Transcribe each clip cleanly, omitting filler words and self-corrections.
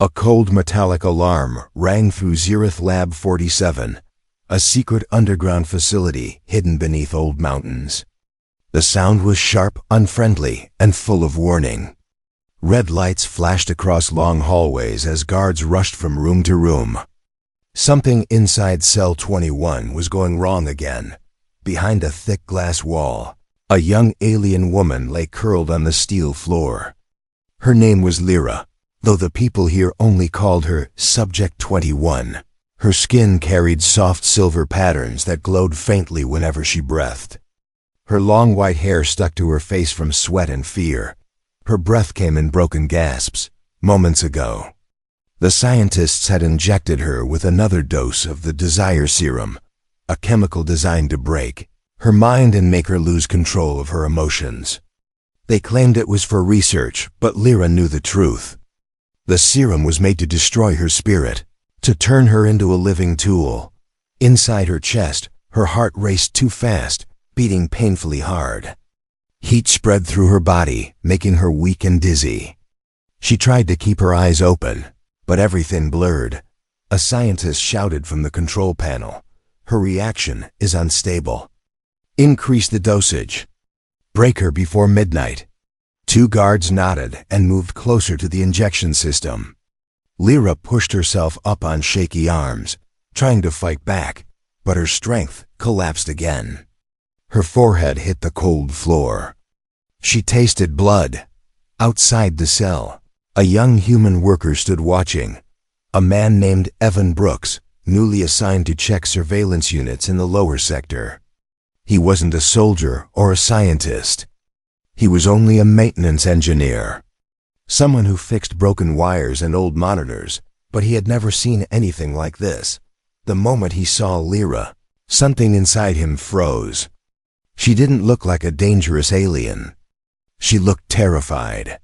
A cold metallic alarm rang through Zereth Lab 47, a secret underground facility hidden beneath old mountains. The sound was sharp, unfriendly, and full of warning. Red lights flashed across long hallways as guards rushed from room to room. Something inside Cell 21 was going wrong again. Behind a thick glass wall, a young alien woman lay curled on the steel floor. Her name was Lyra, though the people here only called her Subject 21. Her skin carried soft silver patterns that glowed faintly whenever she breathed. Her long white hair stuck to her face from sweat and fear. Her breath came in broken gasps. Moments ago, the scientists had injected her with another dose of the Desire Serum, a chemical designed to break her mind and make her lose control of her emotions. They claimed it was for research, but Lyra knew the truth. The serum was made to destroy her spirit, to turn her into a living tool. Inside her chest, her heart raced too fast, beating painfully hard. Heat spread through her body, making her weak and dizzy. She tried to keep her eyes open, but everything blurred. A scientist shouted from the control panel, "Her reaction is unstable. Increase the dosage. Break her before midnight." Two guards nodded and moved closer to the injection system. Lyra pushed herself up on shaky arms, trying to fight back, but her strength collapsed again. Her forehead hit the cold floor. She tasted blood. Outside the cell, a young human worker stood watching. A man named Evan Brooks, newly assigned to check surveillance units in the lower sector. He wasn't a soldier or a scientist. He was only a maintenance engineer. Someone who fixed broken wires and old monitors, but he had never seen anything like this. The moment he saw Lyra, something inside him froze. She didn't look like a dangerous alien. She looked terrified.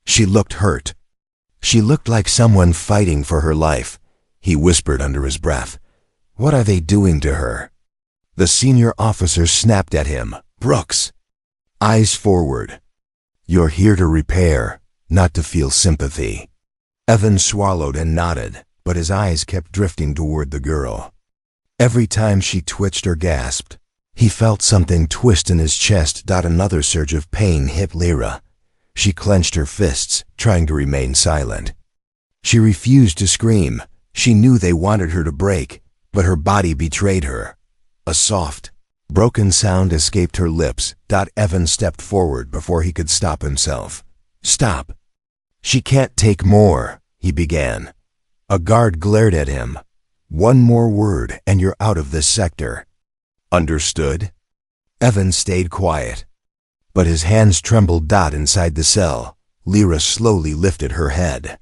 She looked hurt. She looked like someone fighting for her life. He whispered under his breath, "What are they doing to her?" The senior officer snapped at him, "Brooks, eyes forward. You're here to repair, not to feel sympathy." Evan swallowed and nodded, but his eyes kept drifting toward the girl. Every time she twitched or gasped, he felt something twist in his chest. Another surge of pain hit Lyra. She clenched her fists, trying to remain silent. She refused to scream. She knew they wanted her to break, but her body betrayed her. A soft, broken sound escaped her lips. Evan stepped forward before he could stop himself. "Stop. She can't take more," he began. A guard glared at him. "One more word and you're out of this sector." "Understood?" Evan stayed quiet, but his hands trembled. Inside the cell, Lyra slowly lifted her head.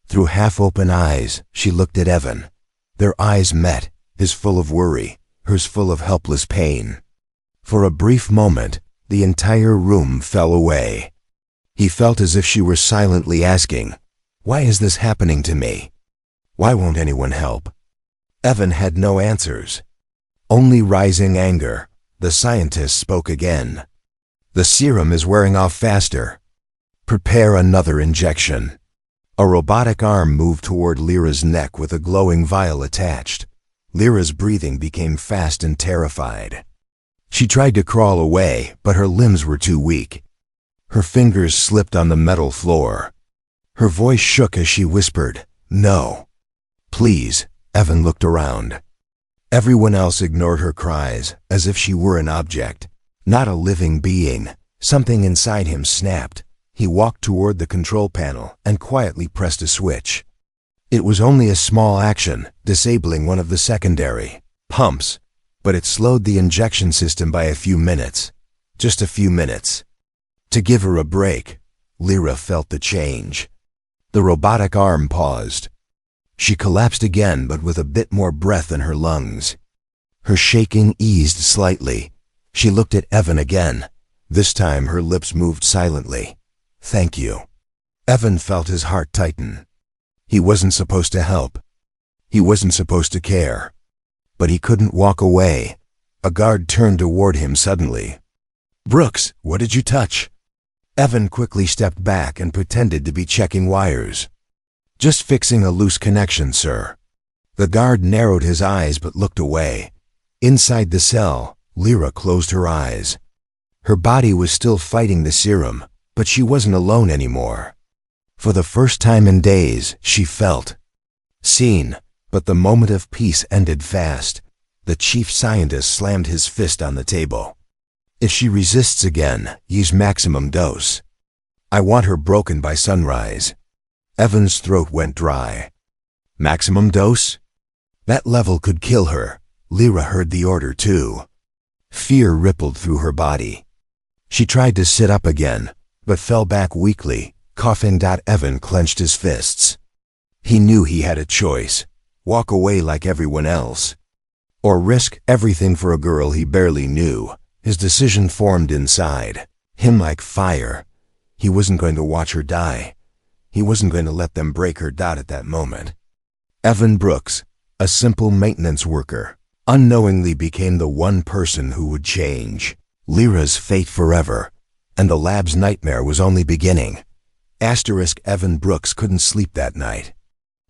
Through half-open eyes, she looked at Evan. Their eyes met, his full of worry, hers full of helpless pain. For a brief moment, the entire room fell away. He felt as if she were silently asking, "Why is this happening to me? Why won't anyone help?" Evan had no answers. Only rising anger. The scientist spoke again. "The serum is wearing off faster. Prepare another injection." A robotic arm moved toward Lyra's neck with a glowing vial attached. Lyra's breathing became fast and terrified. She tried to crawl away, but her limbs were too weak. Her fingers slipped on the metal floor. Her voice shook as she whispered, "No. Please." Evan looked around. Everyone else ignored her cries, as if she were an object, not a living being. Something inside him snapped. He walked toward the control panel and quietly pressed a switch. It was only a small action, disabling one of the secondary pumps, but it slowed the injection system by a few minutes. Just a few minutes. To give her a break, Lyra felt the change. The robotic arm paused. She collapsed again, but with a bit more breath in her lungs. Her shaking eased slightly. She looked at Evan again. This time her lips moved silently. "Thank you." Evan felt his heart tighten. He wasn't supposed to help. He wasn't supposed to care. But he couldn't walk away. A guard turned toward him suddenly. "Brooks, what did you touch?" Evan quickly stepped back and pretended to be checking wires. Just fixing a loose connection, sir. The guard narrowed his eyes but looked away. Inside the cell, Lyra closed her eyes. Her body was still fighting the serum, but she wasn't alone anymore. For the first time in days, she felt seen, but the moment of peace ended fast. The chief scientist slammed his fist on the table. If she resists again, use maximum dose. I want her broken by sunrise. Evan's throat went dry. Maximum dose? That level could kill her. Lyra heard the order too. Fear rippled through her body. She tried to sit up again, but fell back weakly, coughing. Evan clenched his fists. He knew he had a choice. Walk away like everyone else, or risk everything for a girl he barely knew. His decision formed inside him like fire. He wasn't going to watch her die. He wasn't going to let them break her. At that moment, Evan Brooks, a simple maintenance worker, unknowingly became the one person who would change Lyra's fate forever, and the lab's nightmare was only beginning. Evan Brooks couldn't sleep that night.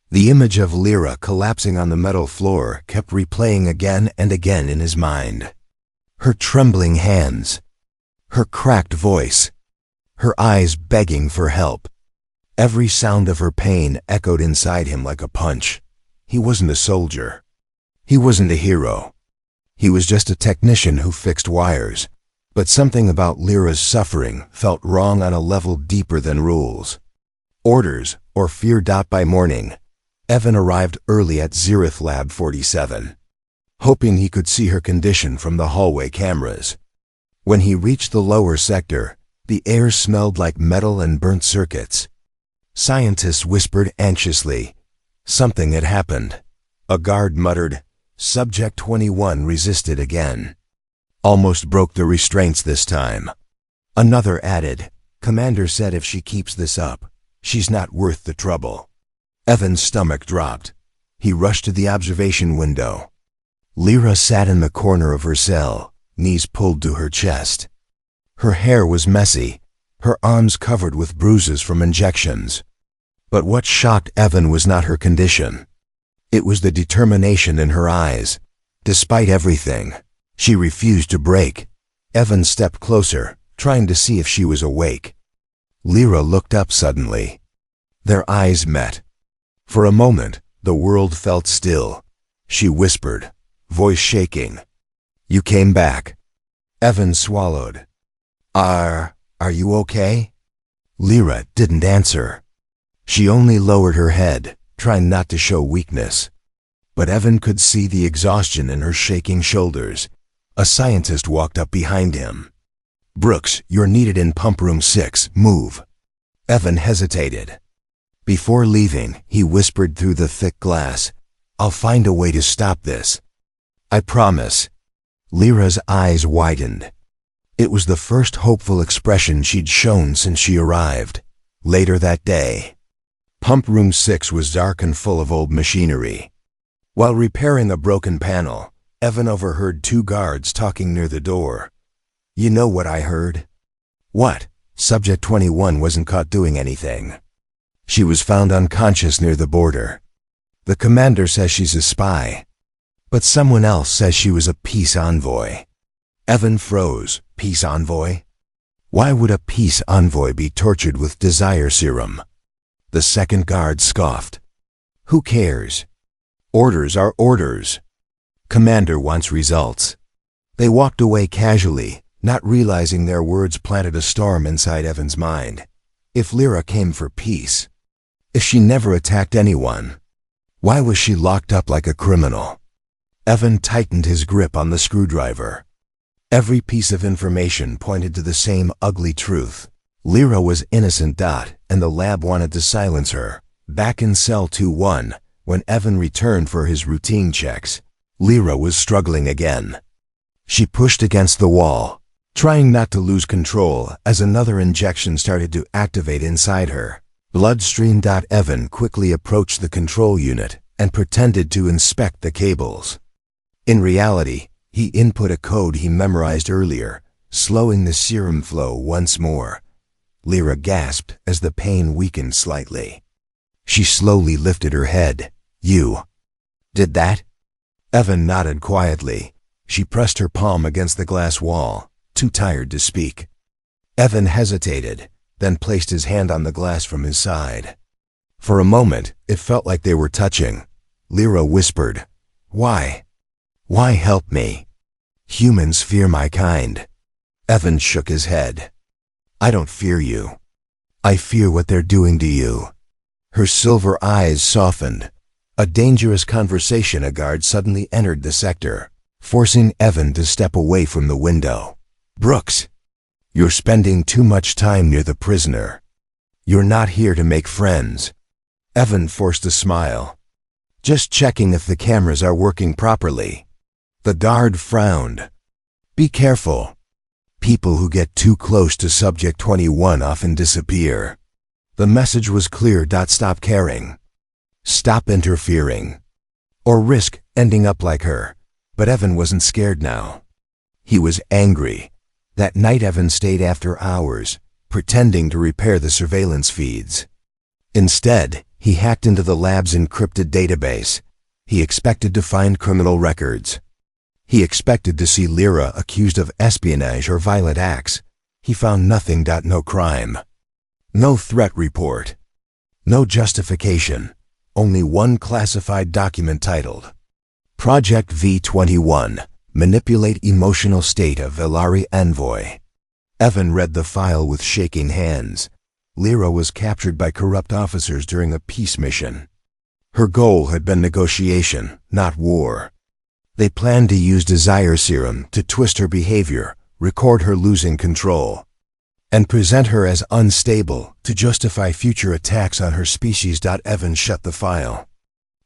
The image of Lyra collapsing on the metal floor kept replaying again and again in his mind. Her trembling hands, her cracked voice, her eyes begging for help. Every sound of her pain echoed inside him like a punch. He wasn't a soldier. He wasn't a hero. He was just a technician who fixed wires. But something about Lyra's suffering felt wrong on a level deeper than rules, orders, or fear. By morning, Evan arrived early at Zerith Lab 47, hoping he could see her condition from the hallway cameras. When he reached the lower sector, the air smelled like metal and burnt circuits. Scientists whispered anxiously. Something had happened. A guard muttered, "Subject 21 resisted again. Almost broke the restraints this time." Another added, "Commander said if she keeps this up, she's not worth the trouble." Evan's stomach dropped. He rushed to the observation window. Lyra sat in the corner of her cell, knees pulled to her chest. Her hair was messy, her arms covered with bruises from injections. But what shocked Evan was not her condition. It was the determination in her eyes. Despite everything, she refused to break. Evan stepped closer, trying to see if she was awake. Lyra looked up suddenly. Their eyes met. For a moment, the world felt still. She whispered, voice shaking, "You came back." Evan swallowed. Are you okay?" Lyra didn't answer. She only lowered her head, trying not to show weakness. But Evan could see the exhaustion in her shaking shoulders. A scientist walked up behind him. "Brooks, you're needed in pump room 6, move." Evan hesitated. Before leaving, he whispered through the thick glass, "I'll find a way to stop this. I promise." Lyra's eyes widened. It was the first hopeful expression she'd shown since she arrived. Later that day, pump room 6 was dark and full of old machinery. While repairing a broken panel, Evan overheard two guards talking near the door. "You know what I heard?" "What?" "Subject 21 wasn't caught doing anything. She was found unconscious near the border. The commander says she's a spy, but someone else says she was a peace envoy." Evan froze. Peace envoy? Why would a peace envoy be tortured with desire serum? The second guard scoffed. "Who cares? Orders are orders. Commander wants results." They walked away casually, not realizing their words planted a storm inside Evan's mind. If Lyra came for peace, if she never attacked anyone, why was she locked up like a criminal? Evan tightened his grip on the screwdriver. Every piece of information pointed to the same ugly truth. Lyra was innocent. And the lab wanted to silence her. Back in cell 2-1, when Evan returned for his routine checks, Lyra was struggling again. She pushed against the wall, trying not to lose control as another injection started to activate inside her. Bloodstream. Evan quickly approached the control unit and pretended to inspect the cables. In reality, he input a code he memorized earlier, slowing the serum flow once more. Lyra gasped as the pain weakened slightly. She slowly lifted her head. You did that? Evan nodded quietly. She pressed her palm against the glass wall, too tired to speak. Evan hesitated, then placed his hand on the glass from his side. For a moment, it felt like they were touching. Lyra whispered, "Why? Why help me? Humans fear my kind." Evan shook his head. "I don't fear you. I fear what they're doing to you." Her silver eyes softened. A dangerous conversation guard suddenly entered the sector, forcing Evan to step away from the window. "Brooks, you're spending too much time near the prisoner. You're not here to make friends." Evan forced a smile. "Just checking if the cameras are working properly." The guard frowned. "Be careful. People who get too close to Subject 21 often disappear." The message was clear. Stop caring. Stop interfering. Or risk ending up like her. But Evan wasn't scared now. He was angry. That night Evan stayed after hours, pretending to repair the surveillance feeds. Instead, he hacked into the lab's encrypted database. He expected to find criminal records. He expected to see Lyra accused of espionage or violent acts. He found nothing. No crime. No threat report. No justification. Only one classified document titled, Project V21, Manipulate Emotional State of Velari Envoy. Evan read the file with shaking hands. Lyra was captured by corrupt officers during a peace mission. Her goal had been negotiation, not war. They planned to use desire serum to twist her behavior, record her losing control, and present her as unstable to justify future attacks on her species. Evan shut the file.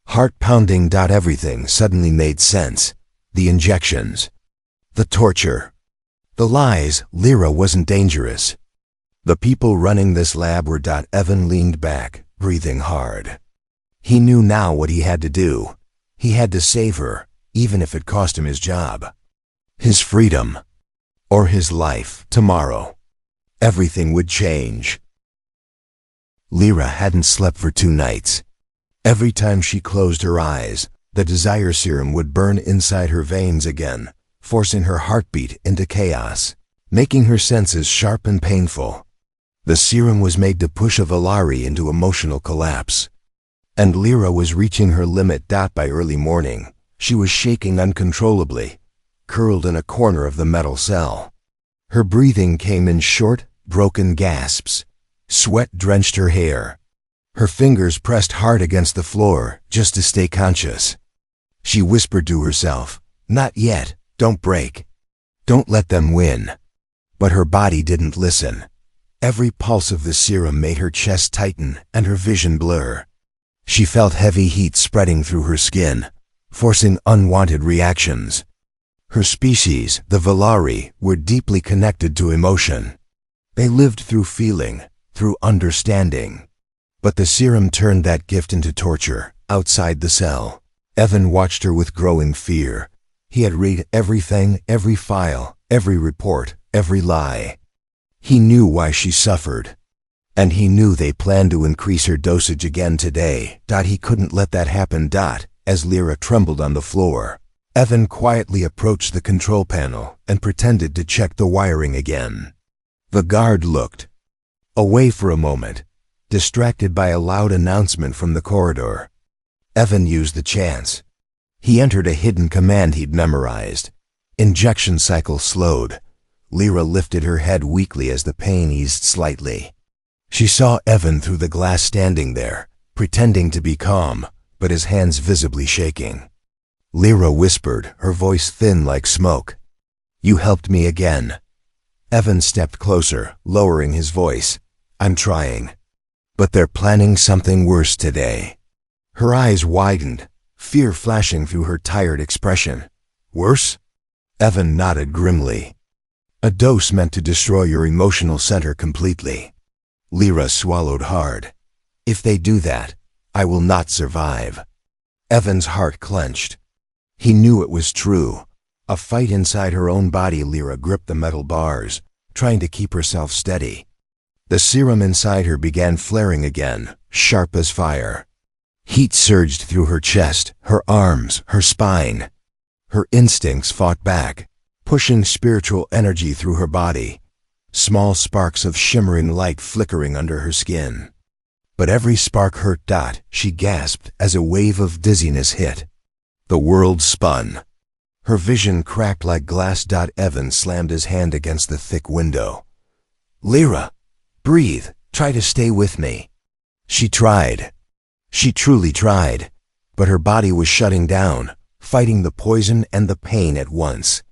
Heart pounding. Everything suddenly made sense. The injections, the torture, the lies. Lyra wasn't dangerous. The people running this lab were. Evan leaned back, breathing hard. He knew now what he had to do. He had to save her, even if it cost him his job, his freedom, or his life. Tomorrow, everything would change. Lyra hadn't slept for 2 nights. Every time she closed her eyes, the desire serum would burn inside her veins again, forcing her heartbeat into chaos, making her senses sharp and painful. The serum was made to push a Velari into emotional collapse. And Lyra was reaching her limit. By early morning, she was shaking uncontrollably, curled in a corner of the metal cell. Her breathing came in short, broken gasps. Sweat drenched her hair. Her fingers pressed hard against the floor just to stay conscious. She whispered to herself, "Not yet, don't break. Don't let them win." But her body didn't listen. Every pulse of the serum made her chest tighten and her vision blur. She felt heavy heat spreading through her skin, forcing unwanted reactions. Her species, the Velari, were deeply connected to emotion. They lived through feeling, through understanding. But the serum turned that gift into torture, outside the cell. Evan watched her with growing fear. He had read everything, every file, every report, every lie. He knew why she suffered. And he knew they planned to increase her dosage again today. He couldn't let that happen. As Lyra trembled on the floor, Evan quietly approached the control panel and pretended to check the wiring again. The guard looked away for a moment, distracted by a loud announcement from the corridor. Evan used the chance. He entered a hidden command he'd memorized. Injection cycle slowed. Lyra lifted her head weakly as the pain eased slightly. She saw Evan through the glass standing there, pretending to be calm, but his hands visibly shaking. Lyra whispered, her voice thin like smoke, "You helped me again." Evan stepped closer, lowering his voice. "I'm trying. But they're planning something worse today." Her eyes widened, fear flashing through her tired expression. "Worse?" Evan nodded grimly. "A dose meant to destroy your emotional center completely." Lyra swallowed hard. "If they do that, I will not survive." Evan's heart clenched. He knew it was true. A fight inside her own body. Lyra gripped the metal bars, trying to keep herself steady. The serum inside her began flaring again, sharp as fire. Heat surged through her chest, her arms, her spine. Her instincts fought back, pushing spiritual energy through her body, small sparks of shimmering light flickering under her skin. But every spark hurt. She gasped as a wave of dizziness hit. The world spun. Her vision cracked like glass. Evan slammed his hand against the thick window. "Lyra, breathe. Try to stay with me." She tried. She truly tried. But her body was shutting down, fighting the poison and the pain at once.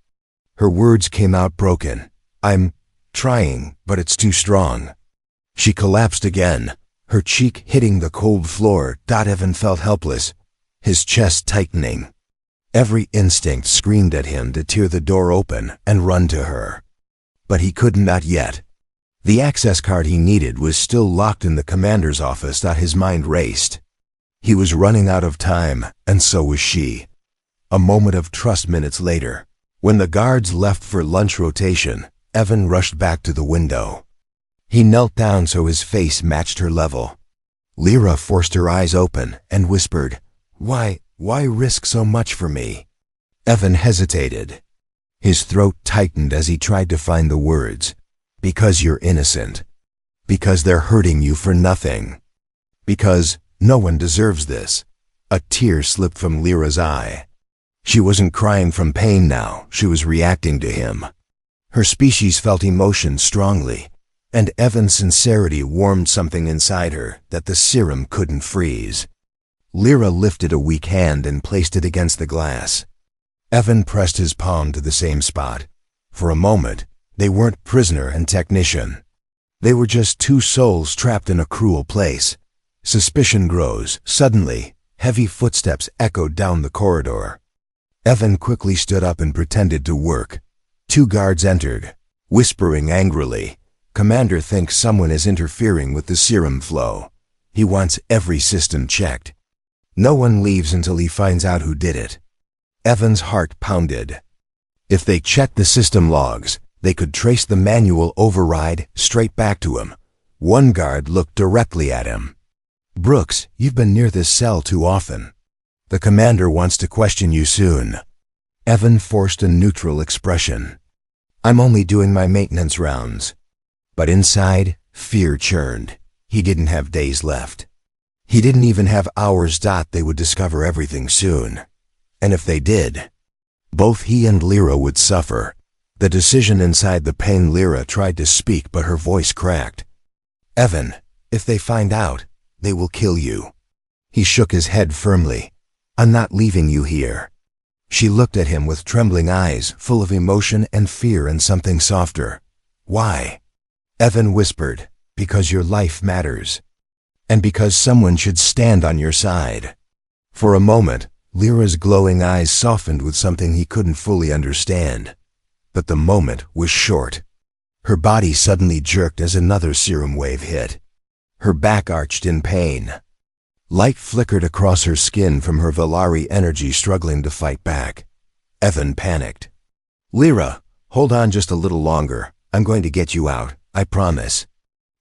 Her words came out broken. "I'm trying, but it's too strong." She collapsed again, her cheek hitting the cold floor. Evan felt helpless, his chest tightening. Every instinct screamed at him to tear the door open and run to her. But he could not yet. The access card he needed was still locked in the commander's office. His mind raced. He was running out of time, and so was she. A moment of trust. Minutes later, when the guards left for lunch rotation, Evan rushed back to the window. He knelt down so his face matched her level. Lyra forced her eyes open and whispered, Why risk so much for me?" Evan hesitated. His throat tightened as he tried to find the words. "Because you're innocent. Because they're hurting you for nothing. Because no one deserves this." A tear slipped from Lyra's eye. She wasn't crying from pain now, she was reacting to him. Her species felt emotion strongly, and Evan's sincerity warmed something inside her that the serum couldn't freeze. Lyra lifted a weak hand and placed it against the glass. Evan pressed his palm to the same spot. For a moment, they weren't prisoner and technician. They were just two souls trapped in a cruel place. Suspicion grows. Suddenly, heavy footsteps echoed down the corridor. Evan quickly stood up and pretended to work. Two guards entered, whispering angrily. "Commander thinks someone is interfering with the serum flow. He wants every system checked. No one leaves until he finds out who did it." Evan's heart pounded. If they checked the system logs, they could trace the manual override straight back to him. One guard looked directly at him. "Brooks, you've been near this cell too often. The commander wants to question you soon." Evan forced a neutral expression. "I'm only doing my maintenance rounds." But inside, fear churned. He didn't have days left. He didn't even have hours. They would discover everything soon. And if they did, both he and Lyra would suffer. The decision inside the pain. Lyra tried to speak, but her voice cracked. "Evan, if they find out, they will kill you." He shook his head firmly. "I'm not leaving you here." She looked at him with trembling eyes, full of emotion and fear and something softer. "Why?" Evan whispered, "Because your life matters. And because someone should stand on your side." For a moment, Lyra's glowing eyes softened with something he couldn't fully understand. But the moment was short. Her body suddenly jerked as another serum wave hit. Her back arched in pain. Light flickered across her skin from her Valari energy struggling to fight back. Evan panicked. "Lyra, hold on just a little longer. I'm going to get you out, I promise."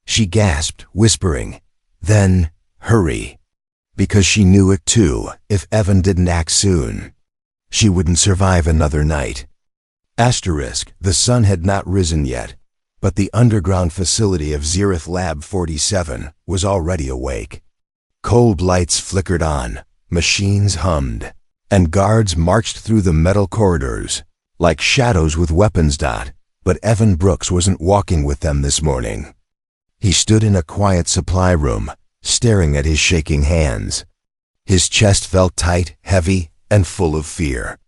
She gasped, whispering, "Then, hurry." Because she knew it too, if Evan didn't act soon, she wouldn't survive another night. The sun had not risen yet, but the underground facility of Zereth Lab 47 was already awake. Cold lights flickered on, machines hummed, and guards marched through the metal corridors, like shadows with weapons. But Evan Brooks wasn't walking with them this morning. He stood in a quiet supply room, staring at his shaking hands. His chest felt tight, heavy, and full of fear.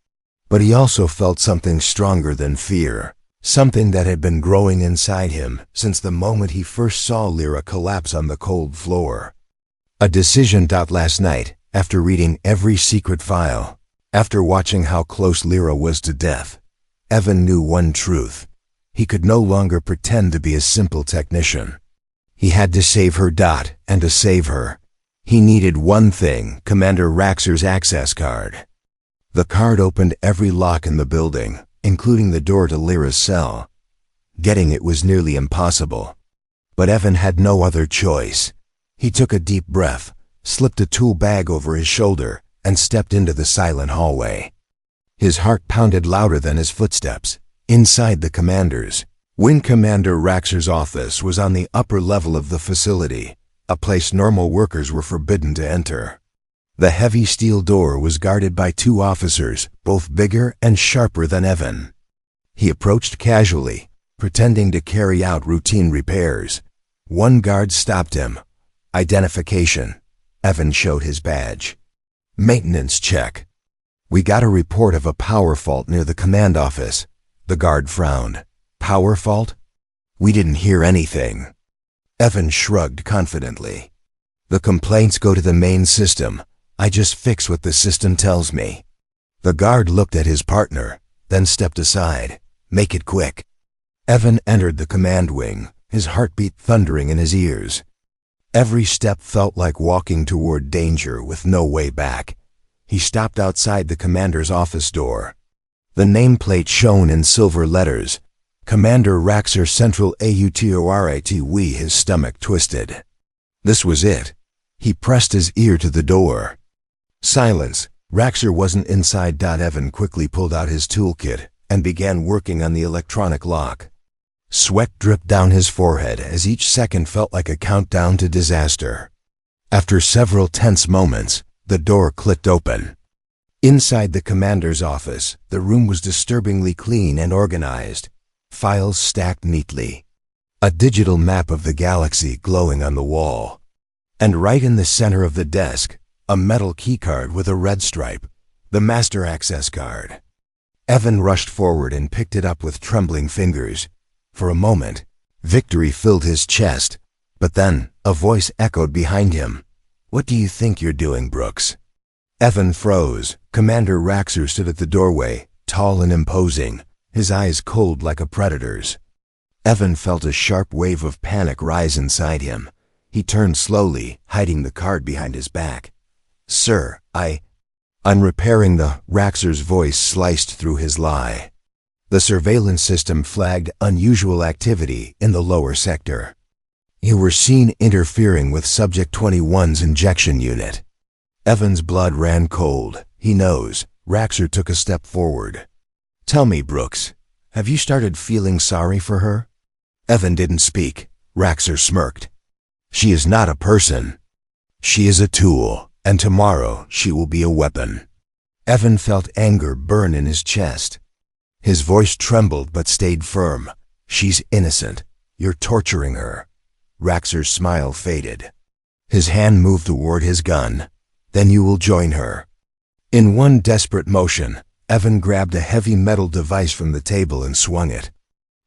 But he also felt something stronger than fear, something that had been growing inside him since the moment he first saw Lyra collapse on the cold floor. A decision. Last night, after reading every secret file, after watching how close Lyra was to death, Evan knew one truth. He could no longer pretend to be a simple technician. He had to save her. And to save her, he needed one thing: Commander Raxer's access card. The card opened every lock in the building, including the door to Lyra's cell. Getting it was nearly impossible. But Evan had no other choice. He took a deep breath, slipped a tool bag over his shoulder, and stepped into the silent hallway. His heart pounded louder than his footsteps. Inside the commander's, Wing Commander Raxer's office was on the upper level of the facility, a place normal workers were forbidden to enter. The heavy steel door was guarded by 2 officers, both bigger and sharper than Evan. He approached casually, pretending to carry out routine repairs. One guard stopped him. Identification. Evan showed his badge. Maintenance check. We got a report of a power fault near the command office. The guard frowned. Power fault? We didn't hear anything. Evan shrugged confidently. The complaints go to the main system. I just fix what the system tells me. The guard looked at his partner, then stepped aside. Make it quick. Evan entered the command wing, his heartbeat thundering in his ears. Every step felt like walking toward danger with no way back. He stopped outside the commander's office door. The nameplate shone in silver letters. Commander Raxer Central Authority. His stomach twisted. This was it. He pressed his ear to the door. Silence. Raxer wasn't inside. Evan quickly pulled out his toolkit and began working on the electronic lock. Sweat dripped down his forehead as each second felt like a countdown to disaster. After several tense moments, the door clicked open. Inside the commander's office, the room was disturbingly clean and organized. Files stacked neatly. A digital map of the galaxy glowing on the wall. And right in the center of the desk, a metal keycard with a red stripe, the master access card. Evan rushed forward and picked it up with trembling fingers. For a moment, victory filled his chest, but then a voice echoed behind him. What do you think you're doing, Brooks? Evan froze. Commander Raxer stood at the doorway, tall and imposing, his eyes cold like a predator's. Evan felt a sharp wave of panic rise inside him. He turned slowly, hiding the card behind his back. Sir, I'm repairing the... Raxer's voice sliced through his lie. The surveillance system flagged unusual activity in the lower sector. You were seen interfering with Subject 21's injection unit. Evan's blood ran cold. He knows. Raxer took a step forward. Tell me, Brooks, have you started feeling sorry for her? Evan didn't speak. Raxer smirked. She is not a person. She is a tool, and tomorrow she will be a weapon. Evan felt anger burn in his chest. His voice trembled but stayed firm. She's innocent. You're torturing her. Raxer's smile faded. His hand moved toward his gun. Then you will join her. In one desperate motion, Evan grabbed a heavy metal device from the table and swung it.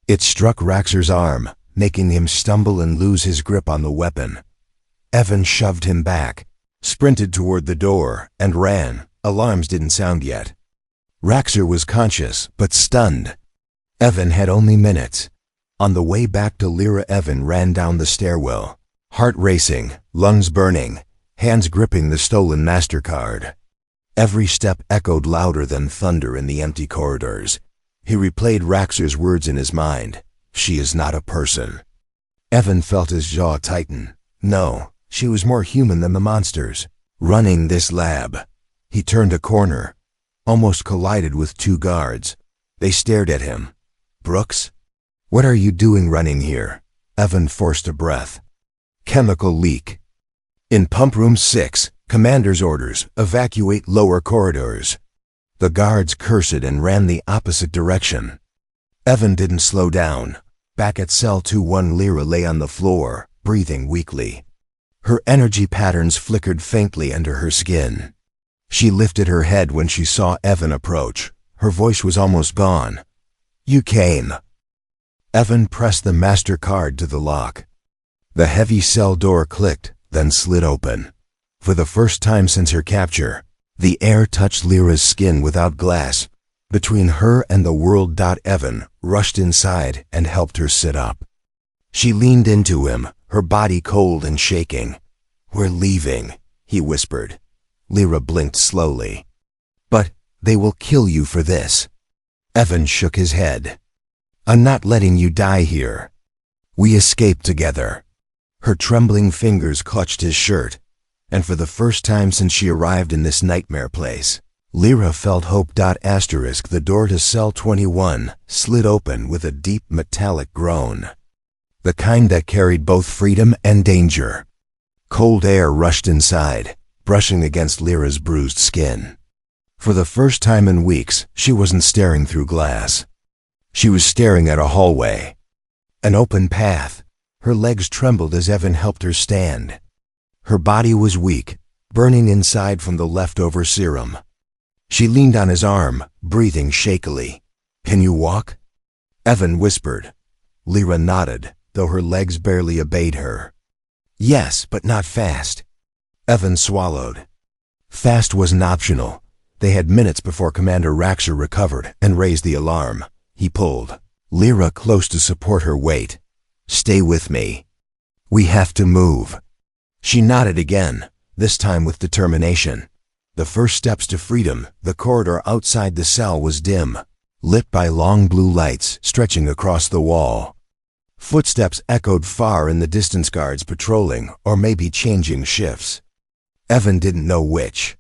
It struck Raxer's arm, making him stumble and lose his grip on the weapon. Evan shoved him back, sprinted toward the door, and ran. Alarms didn't sound yet. Raxer was conscious, but stunned. Evan had only minutes. On the way back to Lyra, Evan ran down the stairwell, heart racing, lungs burning, hands gripping the stolen MasterCard. Every step echoed louder than thunder in the empty corridors. He replayed Raxer's words in his mind. She is not a person. Evan felt his jaw tighten. No, she was more human than the monsters. Running this lab. He turned a corner, almost collided with 2 guards. They stared at him. Brooks? What are you doing running here? Evan forced a breath. Chemical leak. In Pump Room 6, Commander's orders, evacuate lower corridors. The guards cursed and ran the opposite direction. Evan didn't slow down. Back at Cell 2-1, Lyra lay on the floor, breathing weakly. Her energy patterns flickered faintly under her skin. She lifted her head when she saw Evan approach. Her voice was almost gone. You came. Evan pressed the MasterCard to the lock. The heavy cell door clicked, then slid open. For the first time since her capture, the air touched Lyra's skin without glass. Between her and the world. Evan rushed inside and helped her sit up. She leaned into him, her body cold and shaking. We're leaving, he whispered. Lyra blinked slowly. But they will kill you for this. Evan shook his head. I'm not letting you die here. We escaped together. Her trembling fingers clutched his shirt, and for the first time since she arrived in this nightmare place, Lyra felt hope. The door to cell 21 slid open with a deep metallic groan, the kind that carried both freedom and danger. Cold air rushed inside, brushing against Lyra's bruised skin. For the first time in weeks, she wasn't staring through glass. She was staring at a hallway, an open path. Her legs trembled as Evan helped her stand. Her body was weak, burning inside from the leftover serum. She leaned on his arm, breathing shakily. "Can you walk?" Evan whispered. Lyra nodded, though her legs barely obeyed her. "Yes, but not fast." Evan swallowed. Fast wasn't optional. They had minutes before Commander Raxer recovered and raised the alarm. He pulled Lyra close to support her weight. "Stay with me. We have to move." She nodded again, this time with determination. The first steps to freedom. The corridor outside the cell was dim, lit by long blue lights stretching across the wall. Footsteps echoed far in the distance, guards patrolling or maybe changing shifts. Evan didn't know which.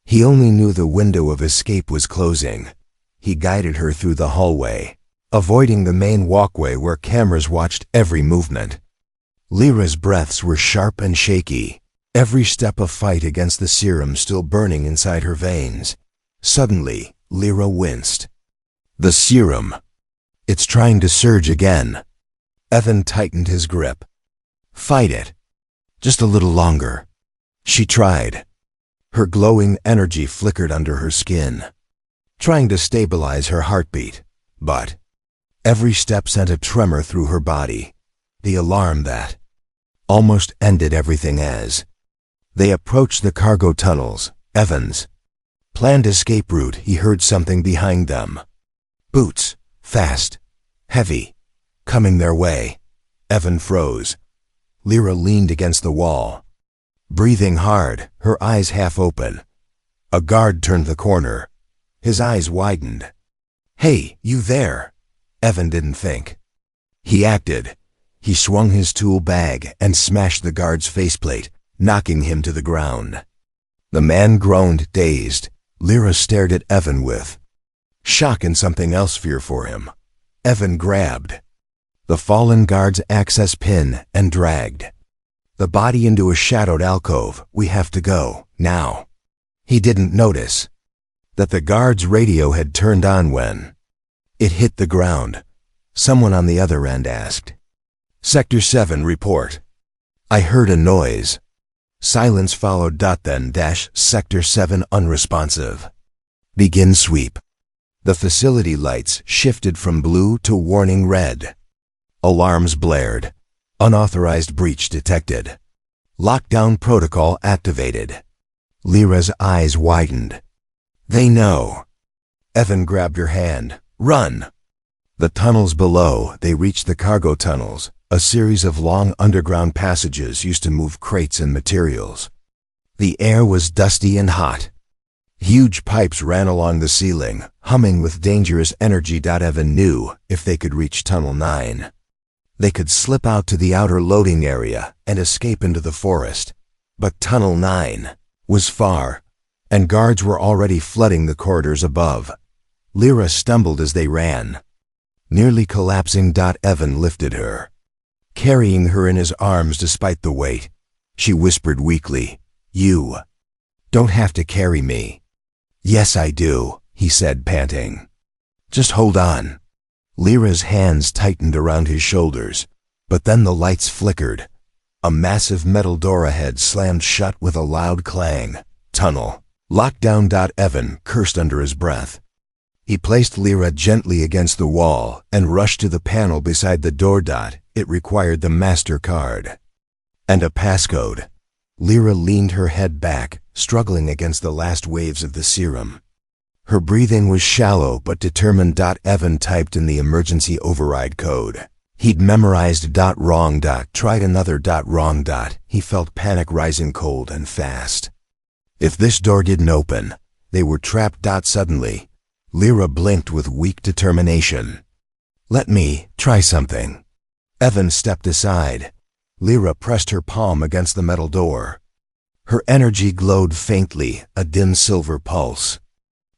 He only knew the window of escape was closing. He guided her through the hallway, avoiding the main walkway where cameras watched every movement. Lyra's breaths were sharp and shaky, every step a fight against the serum still burning inside her veins. Suddenly, Lyra winced. The serum. It's trying to surge again. Evan tightened his grip. "Fight it. Just a little longer." She tried. Her glowing energy flickered under her skin, trying to stabilize her heartbeat, but every step sent a tremor through her body, the alarm that almost ended everything. As they approached the cargo tunnels, Evan's planned escape route, he heard something behind them. Boots, fast, heavy, coming their way. Evan froze. Lyra leaned against the wall, breathing hard, her eyes half open. A guard turned the corner. His eyes widened. "Hey, you there?" Evan didn't think. He acted. He swung his tool bag and smashed the guard's faceplate, knocking him to the ground. The man groaned, dazed. Lyra stared at Evan with shock and something else, fear for him. Evan grabbed the fallen guard's access pin and dragged the body into a shadowed alcove. "We have to go, now." He didn't notice that the guard's radio had turned on when it hit the ground. Someone on the other end asked, "Sector 7, report." "I heard a noise." Silence followed. Then Sector 7 unresponsive. "Begin sweep." The facility lights shifted from blue to warning red. Alarms blared. Unauthorized breach detected. Lockdown protocol activated. Lyra's eyes widened. "They know." Evan grabbed her hand. "Run!" The tunnels below. They reached the cargo tunnels, a series of long underground passages used to move crates and materials. The air was dusty and hot. Huge pipes ran along the ceiling, humming with dangerous energy. Evan knew if they could reach Tunnel 9, they could slip out to the outer loading area and escape into the forest. But Tunnel 9 was far, and guards were already flooding the corridors above. Lyra stumbled as they ran, nearly collapsing. Evan lifted her, carrying her in his arms despite the weight. She whispered weakly, "You don't have to carry me." "Yes, I do," he said, panting. "Just hold on." Lyra's hands tightened around his shoulders, but then the lights flickered. A massive metal door ahead slammed shut with a loud clang. "Tunnel. Lockdown." Evan cursed under his breath. He placed Lyra gently against the wall and rushed to the panel beside the door. It required the master card and a passcode. Lyra leaned her head back, struggling against the last waves of the serum. Her breathing was shallow but determined. Evan typed in the emergency override code. He'd memorized. Wrong. Tried another. Wrong. He felt panic rising cold and fast. If this door didn't open, they were trapped. Suddenly, Lyra blinked with weak determination. "Let me try something." Evan stepped aside. Lyra pressed her palm against the metal door. Her energy glowed faintly, a dim silver pulse.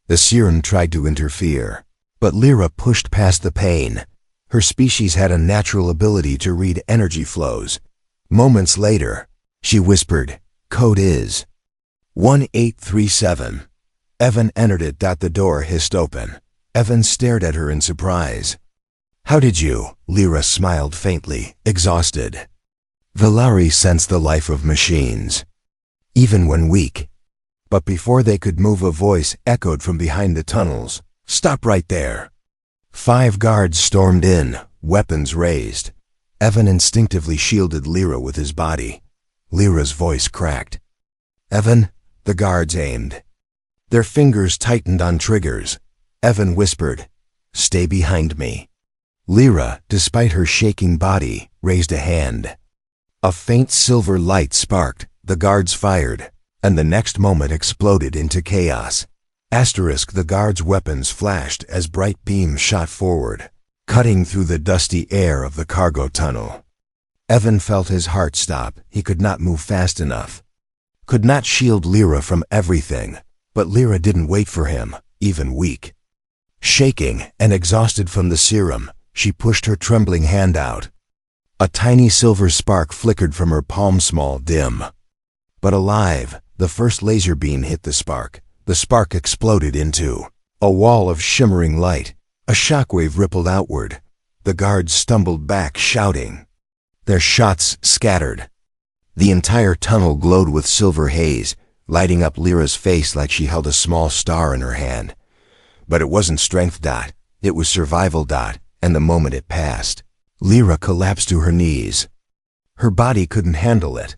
The Serum tried to interfere, but Lyra pushed past the pain. Her species had a natural ability to read energy flows. Moments later, she whispered, "Code is 1837. Evan entered it. The door hissed open. Evan stared at her in surprise. "How did you?" Lyra smiled faintly, exhausted. Valari sensed the life of machines, even when weak. But before they could move, a voice echoed from behind the tunnels. "Stop right there." 5 guards stormed in, weapons raised. Evan instinctively shielded Lyra with his body. Lyra's voice cracked. "Evan," the guards aimed. Their fingers tightened on triggers. Evan whispered, "Stay behind me." Lyra, despite her shaking body, raised a hand. A faint silver light sparked, the guards fired, and the next moment exploded into chaos. The guards' weapons flashed as bright beams shot forward, cutting through the dusty air of the cargo tunnel. Evan felt his heart stop. He could not move fast enough. Could not shield Lyra from everything, but Lyra didn't wait for him, even weak. Shaking and exhausted from the Serum, she pushed her trembling hand out. A tiny silver spark flickered from her palm, small, dim, but alive. The first laser beam hit the spark. The spark exploded into a wall of shimmering light. A shockwave rippled outward. The guards stumbled back, shouting. Their shots scattered. The entire tunnel glowed with silver haze, lighting up Lyra's face like she held a small star in her hand. But it wasn't strength. It was survival. And the moment it passed, Lyra collapsed to her knees. Her body couldn't handle it.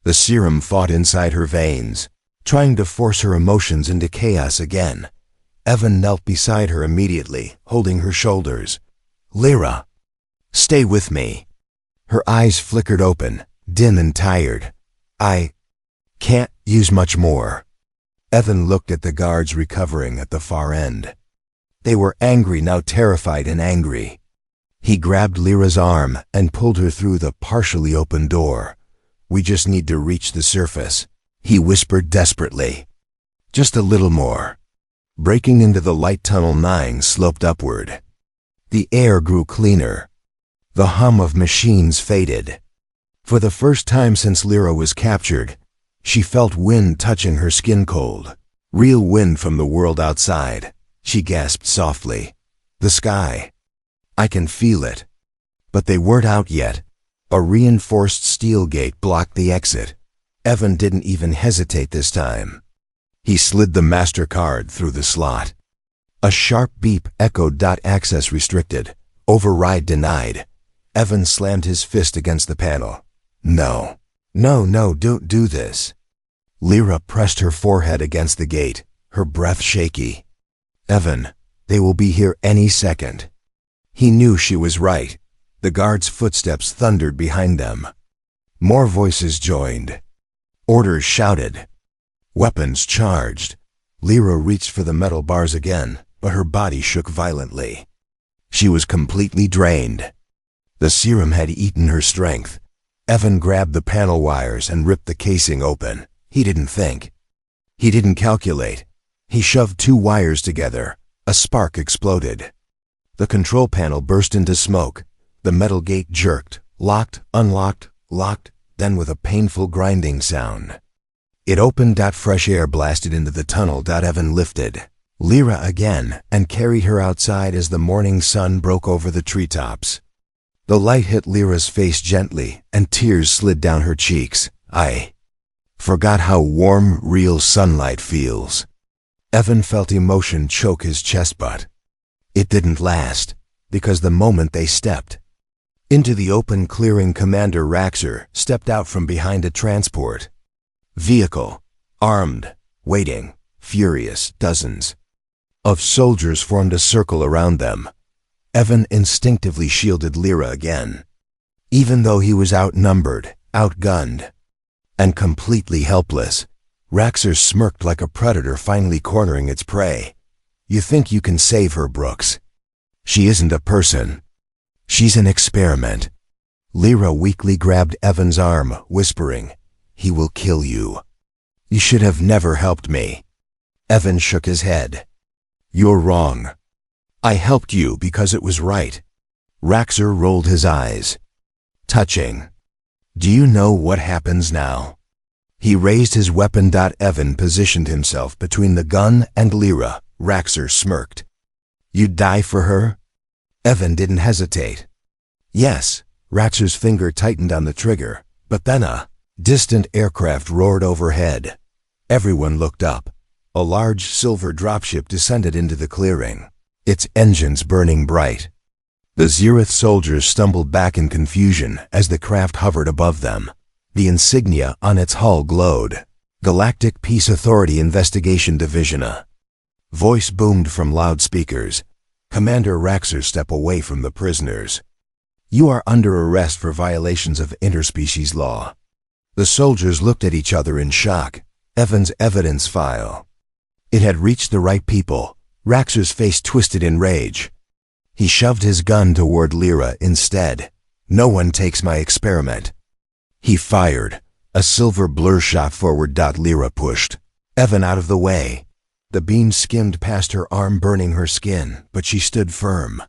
The Serum fought inside her veins, trying to force her emotions into chaos again. Evan knelt beside her immediately, holding her shoulders. "Lyra, stay with me." Her eyes flickered open, dim and tired. "I can't use much more." Evan looked at the guards recovering at the far end. They were angry now, terrified and angry. He grabbed Lyra's arm and pulled her through the partially open door. "We just need to reach the surface," he whispered desperately. "Just a little more." Breaking into the light, tunnel 9 sloped upward. The air grew cleaner. The hum of machines faded. For the first time since Lyra was captured, she felt wind touching her skin, cold. Real wind from the world outside. She gasped softly. "The sky. I can feel it." But they weren't out yet. A reinforced steel gate blocked the exit. Evan didn't even hesitate this time. He slid the MasterCard through the slot. A sharp beep echoed. "Access restricted. Override denied." Evan slammed his fist against the panel. "No. No, don't do this." Lyra pressed her forehead against the gate, her breath shaky. "Evan, they will be here any second." He knew she was right. The guards' footsteps thundered behind them. More voices joined. Orders shouted. Weapons charged. Lyra reached for the metal bars again, but her body shook violently. She was completely drained. The Serum had eaten her strength. Evan grabbed the panel wires and ripped the casing open. He didn't think. He didn't calculate. He shoved 2 wires together. A spark exploded. The control panel burst into smoke. The metal gate jerked, locked, unlocked, locked, then with a painful grinding sound. It opened. Fresh air blasted into the tunnel. Evan lifted Lyra again and carried her outside as the morning sun broke over the treetops. The light hit Lyra's face gently, and tears slid down her cheeks. "I forgot how warm, real sunlight feels." Evan felt emotion choke his chest, but it didn't last, because the moment they stepped into the open clearing, Commander Raxer stepped out from behind a transport vehicle, armed, waiting, furious. Dozens of soldiers formed a circle around them. Evan instinctively shielded Lyra again. Even though he was outnumbered, outgunned, and completely helpless, Raxer smirked like a predator finally cornering its prey. "You think you can save her, Brooks? She isn't a person. She's an experiment." Lyra weakly grabbed Evan's arm, whispering, "He will kill you. You should have never helped me." Evan shook his head. "You're wrong. I helped you because it was right." Raxer rolled his eyes. "Touching. Do you know what happens now?" He raised his weapon. Evan positioned himself between the gun and Lyra. Raxer smirked. "You'd die for her?" Evan didn't hesitate. "Yes." Raxer's finger tightened on the trigger, but then a distant aircraft roared overhead. Everyone looked up. A large silver dropship descended into the clearing, its engines burning bright. The Zereth soldiers stumbled back in confusion as the craft hovered above them. The insignia on its hull glowed. "Galactic Peace Authority Investigation Division." A voice boomed from loudspeakers. "Commander Raxer, step away from the prisoners. You are under arrest for violations of interspecies law." The soldiers looked at each other in shock. Evan's evidence file. It had reached the right people. Raxer's face twisted in rage. He shoved his gun toward Lyra instead. "No one takes my experiment." He fired. A silver blur shot forward. Lyra pushed Evan out of the way. The beam skimmed past her arm, burning her skin, but she stood firm.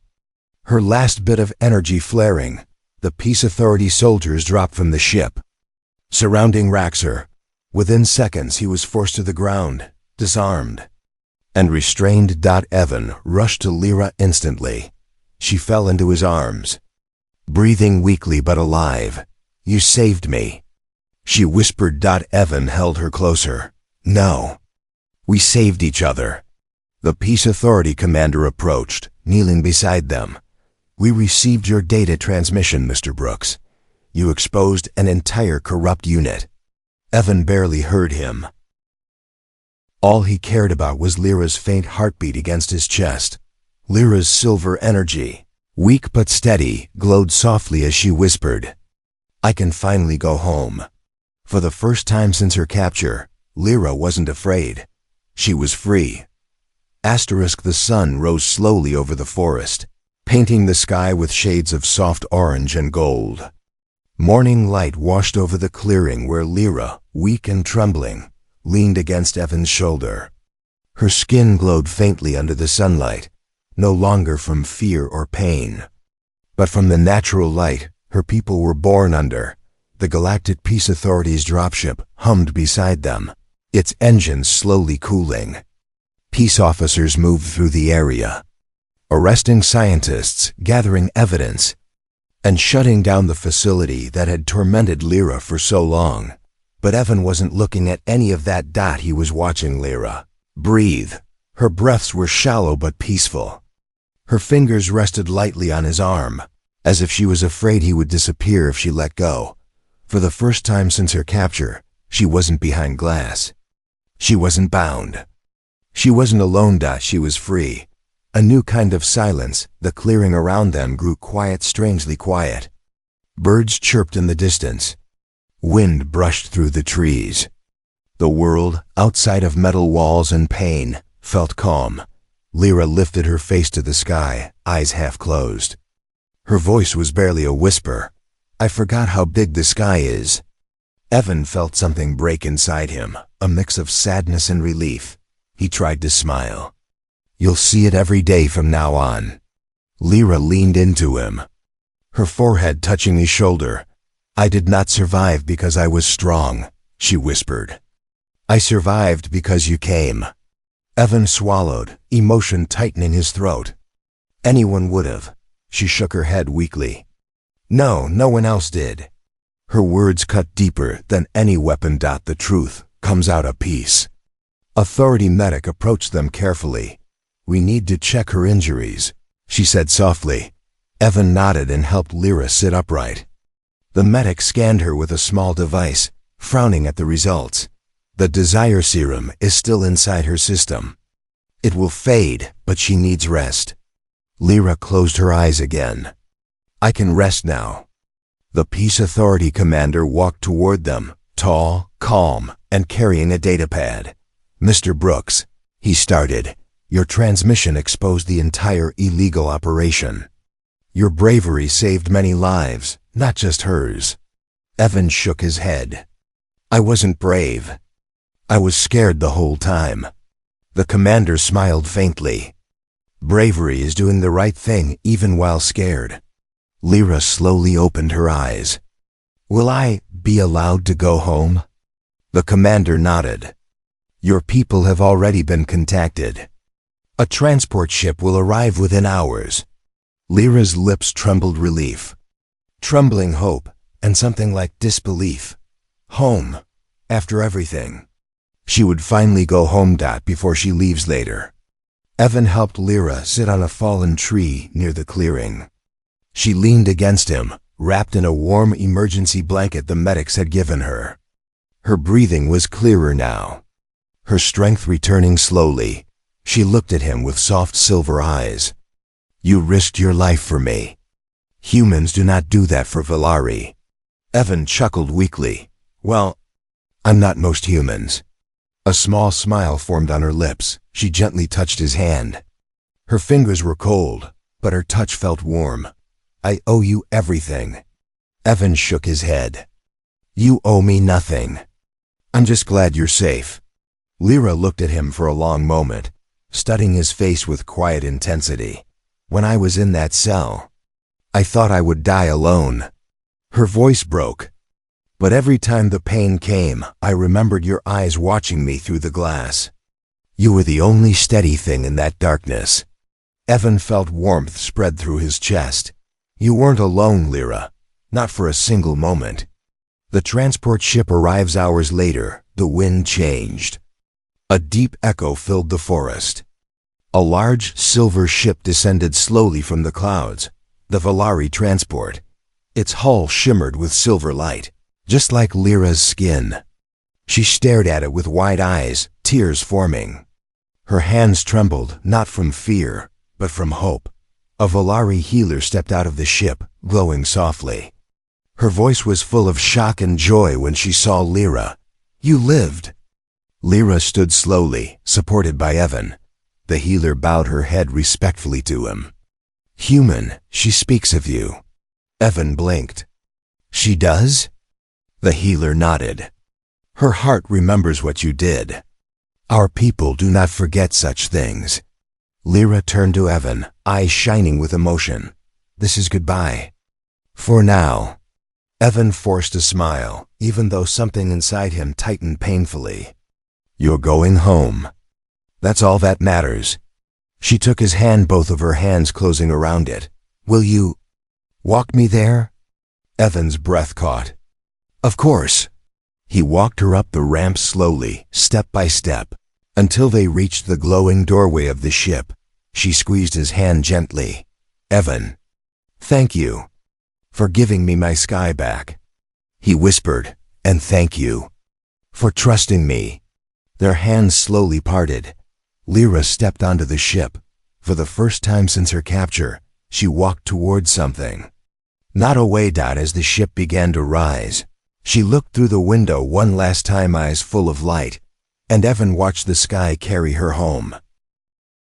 Her last bit of energy flaring. The Peace Authority soldiers dropped from the ship, surrounding Raxer. Within seconds he was forced to the ground, disarmed and restrained. Evan rushed to Lyra instantly. She fell into his arms, breathing weakly but alive. "You saved me," she whispered. Evan held her closer. "No. We saved each other." The Peace Authority commander approached, kneeling beside them. "We received your data transmission, Mr. Brooks. You exposed an entire corrupt unit." Evan barely heard him. All he cared about was Lyra's faint heartbeat against his chest. Lyra's silver energy, weak but steady, glowed softly as she whispered, "I can finally go home." For the first time since her capture, Lyra wasn't afraid. She was free. The sun rose slowly over the forest, painting the sky with shades of soft orange and gold. Morning light washed over the clearing where Lyra, weak and trembling, leaned against Evan's shoulder. Her skin glowed faintly under the sunlight, no longer from fear or pain, but from the natural light her people were born under. The Galactic Peace Authority's dropship hummed beside them, its engines slowly cooling. Peace officers moved through the area, arresting scientists, gathering evidence, and shutting down the facility that had tormented Lyra for so long. But Evan wasn't looking at any of that. He was watching Lyra breathe. Her breaths were shallow but peaceful. Her fingers rested lightly on his arm, as if she was afraid he would disappear if she let go. For the first time since her capture, she wasn't behind glass. She wasn't bound. She wasn't alone. She was free. A new kind of silence. The clearing around them grew quiet, strangely quiet. Birds chirped in the distance. Wind brushed through the trees. The world, outside of metal walls and pain, felt calm. Lyra lifted her face to the sky, eyes half closed. Her voice was barely a whisper. "I forgot how big the sky is." Evan felt something break inside him, a mix of sadness and relief. He tried to smile. "You'll see it every day from now on." Lyra leaned into him, her forehead touching his shoulder. "I did not survive because I was strong," she whispered. "I survived because you came." Evan swallowed, emotion tightening his throat. "Anyone would have." She shook her head weakly. "No, no one else did." Her words cut deeper than any weapon. "The truth comes out of peace." Authority medic approached them carefully. "We need to check her injuries," she said softly. Evan nodded and helped Lyra sit upright. The medic scanned her with a small device, frowning at the results. "The desire serum is still inside her system. It will fade, but she needs rest." Lyra closed her eyes again. "I can rest now." The Peace Authority commander walked toward them, tall, calm, and carrying a datapad. "Mr. Brooks," he started, "your transmission exposed the entire illegal operation. Your bravery saved many lives, not just hers. Evan shook his head. I wasn't brave. I was scared the whole time. The commander smiled faintly. Bravery is doing the right thing even while scared. Lyra slowly opened her eyes. Will I be allowed to go home? The commander nodded. Your people have already been contacted. A transport ship will arrive within hours. Lyra's lips trembled relief, trembling hope, and something like disbelief. Home, after everything. She would finally go home. Before she leaves later. Evan helped Lyra sit on a fallen tree near the clearing. She leaned against him, wrapped in a warm emergency blanket the medics had given her. Her breathing was clearer now, her strength returning slowly. She looked at him with soft silver eyes. You risked your life for me. Humans do not do that for Valari. Evan chuckled weakly. Well, I'm not most humans. A small smile formed on her lips. She gently touched his hand. Her fingers were cold, but her touch felt warm. I owe you everything. Evan shook his head. You owe me nothing. I'm just glad you're safe. Lyra looked at him for a long moment, studying his face with quiet intensity. When I was in that cell, I thought I would die alone. Her voice broke. But every time the pain came, I remembered your eyes watching me through the glass. You were the only steady thing in that darkness. Evan felt warmth spread through his chest. You weren't alone, Lyra. Not for a single moment. The transport ship arrives hours later. The wind changed. A deep echo filled the forest. A large, silver ship descended slowly from the clouds. The Valari transport. Its hull shimmered with silver light, just like Lyra's skin. She stared at it with wide eyes, tears forming. Her hands trembled, not from fear, but from hope. A Valari healer stepped out of the ship, glowing softly. Her voice was full of shock and joy when she saw Lyra. You lived. Lyra stood slowly, supported by Evan. The healer bowed her head respectfully to him. Human, she speaks of you. Evan blinked. She does? The healer nodded. Her heart remembers what you did. Our people do not forget such things. Lyra turned to Evan, eyes shining with emotion. This is goodbye. For now. Evan forced a smile, even though something inside him tightened painfully. You're going home. That's all that matters. She took his hand, both of her hands closing around it. Will you walk me there? Evan's breath caught. Of course. He walked her up the ramp slowly, step by step, until they reached the glowing doorway of the ship. She squeezed his hand gently. Evan, thank you for giving me my sky back. He whispered, and thank you for trusting me. Their hands slowly parted. Lyra stepped onto the ship. For the first time since her capture, she walked toward something. Not away. As the ship began to rise, she looked through the window one last time, eyes full of light, and Evan watched the sky carry her home.